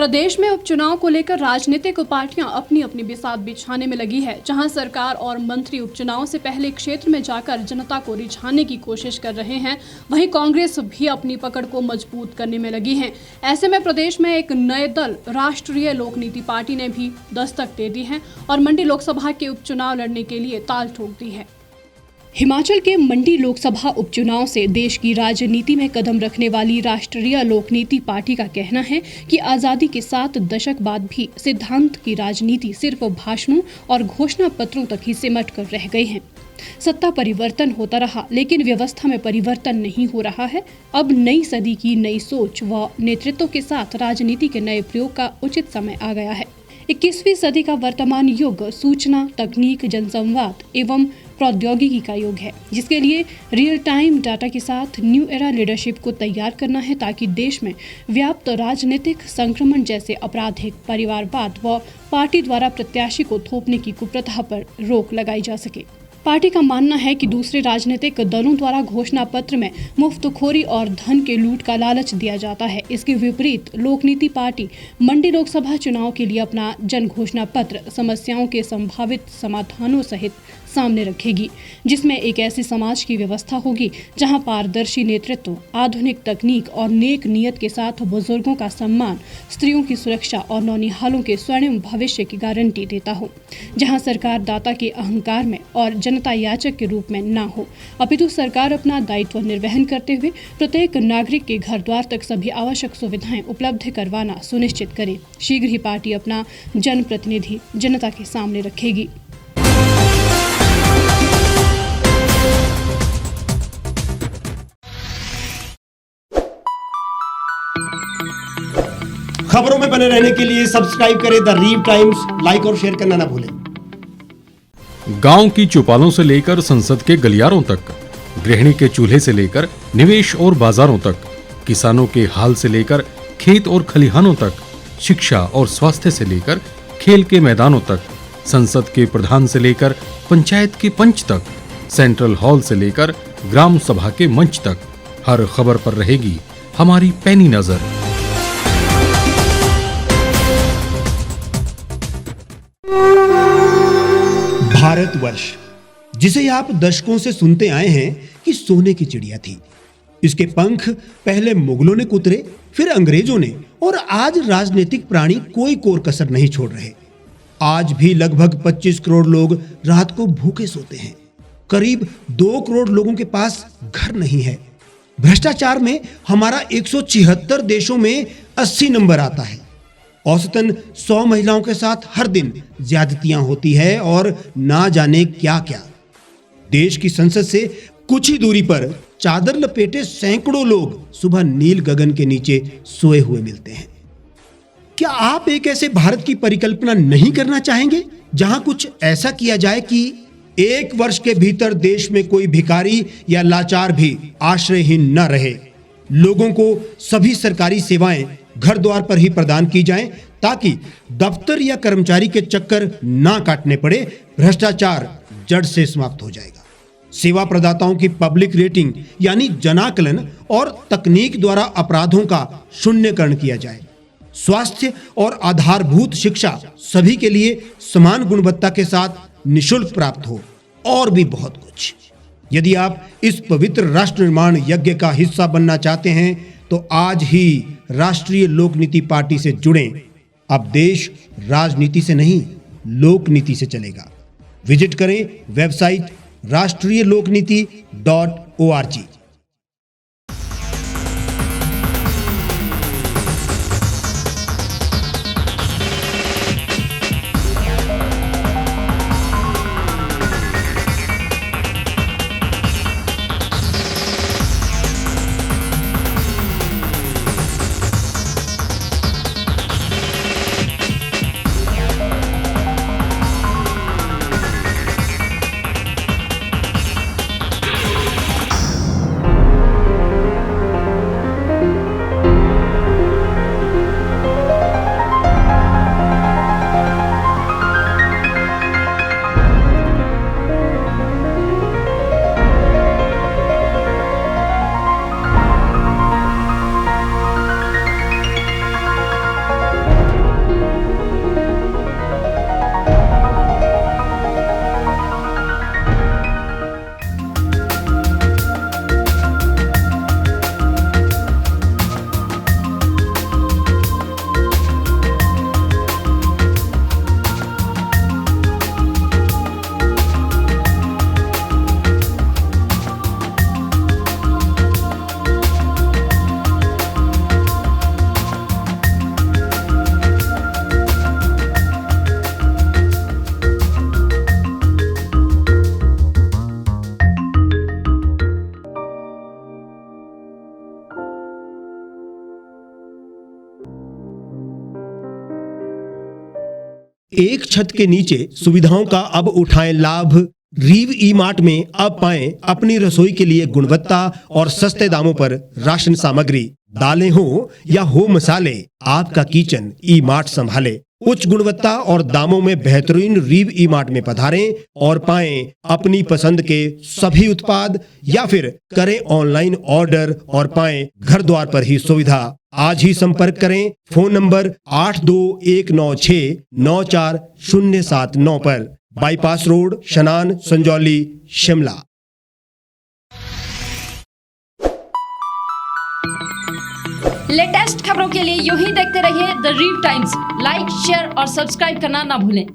प्रदेश में उपचुनाव को लेकर राजनीतिक पार्टियां अपनी अपनी बिसात बिछाने में लगी है। जहां सरकार और मंत्री उपचुनाव से पहले क्षेत्र में जाकर जनता को रिझाने की कोशिश कर रहे हैं, वहीं कांग्रेस भी अपनी पकड़ को मजबूत करने में लगी है। ऐसे में प्रदेश में एक नए दल राष्ट्रीय लोकनीति पार्टी ने भी दस्तक दे दी है और मंडी लोकसभा के उपचुनाव लड़ने के लिए ताल ठोक दी है। हिमाचल के मंडी लोकसभा उपचुनाव से देश की राजनीति में कदम रखने वाली राष्ट्रीय लोकनीति पार्टी का कहना है कि आजादी के 7 दशक बाद भी सिद्धांत की राजनीति सिर्फ भाषणों और घोषणा पत्रों तक ही सिमट कर रह गए हैं। सत्ता परिवर्तन होता रहा लेकिन व्यवस्था में परिवर्तन नहीं हो रहा है। अब नई सदी की नई सोच व नेतृत्व के साथ राजनीति के नए प्रयोग का उचित समय आ गया है। 21वीं सदी का वर्तमान युग सूचना तकनीक, जनसंवाद एवं प्रौद्योगिकी का युग है, जिसके लिए रियल टाइम डाटा के साथ न्यू एरा लीडरशिप को तैयार करना है ताकि देश में व्याप्त राजनीतिक संक्रमण जैसे आपराधिक, परिवारवाद व पार्टी द्वारा प्रत्याशी को थोपने की कुप्रथा पर रोक लगाई जा सके। पार्टी का मानना है कि दूसरे राजनीतिक दलों द्वारा घोषणा पत्र में मुफ्तखोरी और धन के लूट का लालच दिया जाता है। इसके विपरीत लोकनीति पार्टी मंडी लोकसभा चुनाव के लिए अपना जन घोषणा पत्र समस्याओं के संभावित समाधानों सहित सामने रखेगी, जिसमें एक ऐसी समाज की व्यवस्था होगी जहां पारदर्शी नेतृत्व, आधुनिक तकनीक और नेक नियत के साथ बुजुर्गों का सम्मान, स्त्रियों की सुरक्षा और नौनिहालों के स्वर्णिम भविष्य की गारंटी देता हो। जहां सरकार दाता के अहंकार में और जनता याचक के रूप में ना हो, अपितु सरकार अपना दायित्व निर्वहन करते हुए प्रत्येक नागरिक के घर द्वार तक सभी आवश्यक सुविधाएं उपलब्ध करवाना सुनिश्चित करे। शीघ्र ही पार्टी अपना जनप्रतिनिधि जनता के सामने रखेगी। खबरों में बने रहने के लिए सब्सक्राइब करें द रीव टाइम्स, लाइक और शेयर करना ना भूलें। गांव की चौपालों से लेकर संसद के गलियारों तक, गृहिणी के चूल्हे से लेकर निवेश और बाजारों तक, किसानों के हाल से लेकर खेत और खलिहानों तक, शिक्षा और स्वास्थ्य से लेकर खेल के मैदानों तक, संसद के प्रधान से लेकर पंचायत के पंच तक, सेंट्रल हॉल से लेकर ग्राम सभा के मंच तक, हर खबर पर रहेगी हमारी पैनी नजर। भारतवर्ष, जिसे आप दशकों से सुनते आए हैं कि सोने की चिड़िया थी, इसके पंख पहले मुगलों ने कुतरे, फिर अंग्रेजों ने, और आज राजनीतिक प्राणी कोई कोर कसर नहीं छोड़ रहे। आज भी लगभग 25 करोड़ लोग रात को भूखे सोते हैं। करीब 2 करोड़ लोगों के पास घर नहीं है। भ्रष्टाचार में हमारा 176 देशों में 80 नंबर आता है। औसतन 100 महिलाओं के साथ हर दिन ज्यादतियां होती है और ना जाने क्या क्या। देश की संसद से कुछ ही दूरी पर चादर लपेटे सैकड़ों लोग सुबह नील गगन के नीचे सोए हुए मिलते हैं। क्या आप एक ऐसे भारत की परिकल्पना नहीं करना चाहेंगे जहां कुछ ऐसा किया जाए कि 1 वर्ष के भीतर देश में कोई भिखारी या लाचार भी आश्रयहीन न रहे? लोगों को सभी सरकारी सेवाएं घर द्वार पर ही प्रदान की जाएं ताकि दफ्तर या कर्मचारी के चक्कर ना काटने पड़े। भ्रष्टाचार जड़ से समाप्त हो जाएगा। सेवा प्रदाताओं की पब्लिक रेटिंग यानी जनाकलन और तकनीक द्वारा अपराधों का शून्यकरण किया जाए। स्वास्थ्य और आधारभूत शिक्षा सभी के लिए समान गुणवत्ता के साथ निःशुल्क प्राप्त हो, और भी बहुत कुछ। यदि आप इस पवित्र राष्ट्र निर्माण यज्ञ का हिस्सा बनना चाहते हैं तो आज ही राष्ट्रीय लोकनीति पार्टी से जुड़ें। अब देश राजनीति से नहीं, लोकनीति से चलेगा। विजिट करें वेबसाइट rashtriyalokniti.org। एक छत के नीचे सुविधाओं का अब उठाएं लाभ। रीव ई मार्ट में अब पाएं अपनी रसोई के लिए गुणवत्ता और सस्ते दामों पर राशन सामग्री। दालें हो या हो मसाले, आपका किचन ई मार्ट संभाले। उच्च गुणवत्ता और दामों में बेहतरीन रीव ई मार्ट में पधारें और पाएं अपनी पसंद के सभी उत्पाद, या फिर करें ऑनलाइन ऑर्डर और पाएं घर द्वार पर ही सुविधा। आज ही संपर्क करें फोन नंबर 8219694079 पर, बाईपास रोड, शनान, संजौली, शिमला। लेटेस्ट खबरों के लिए यूं ही देखते रहिए द रीव टाइम्स। लाइक, शेयर और सब्सक्राइब करना ना भूलें।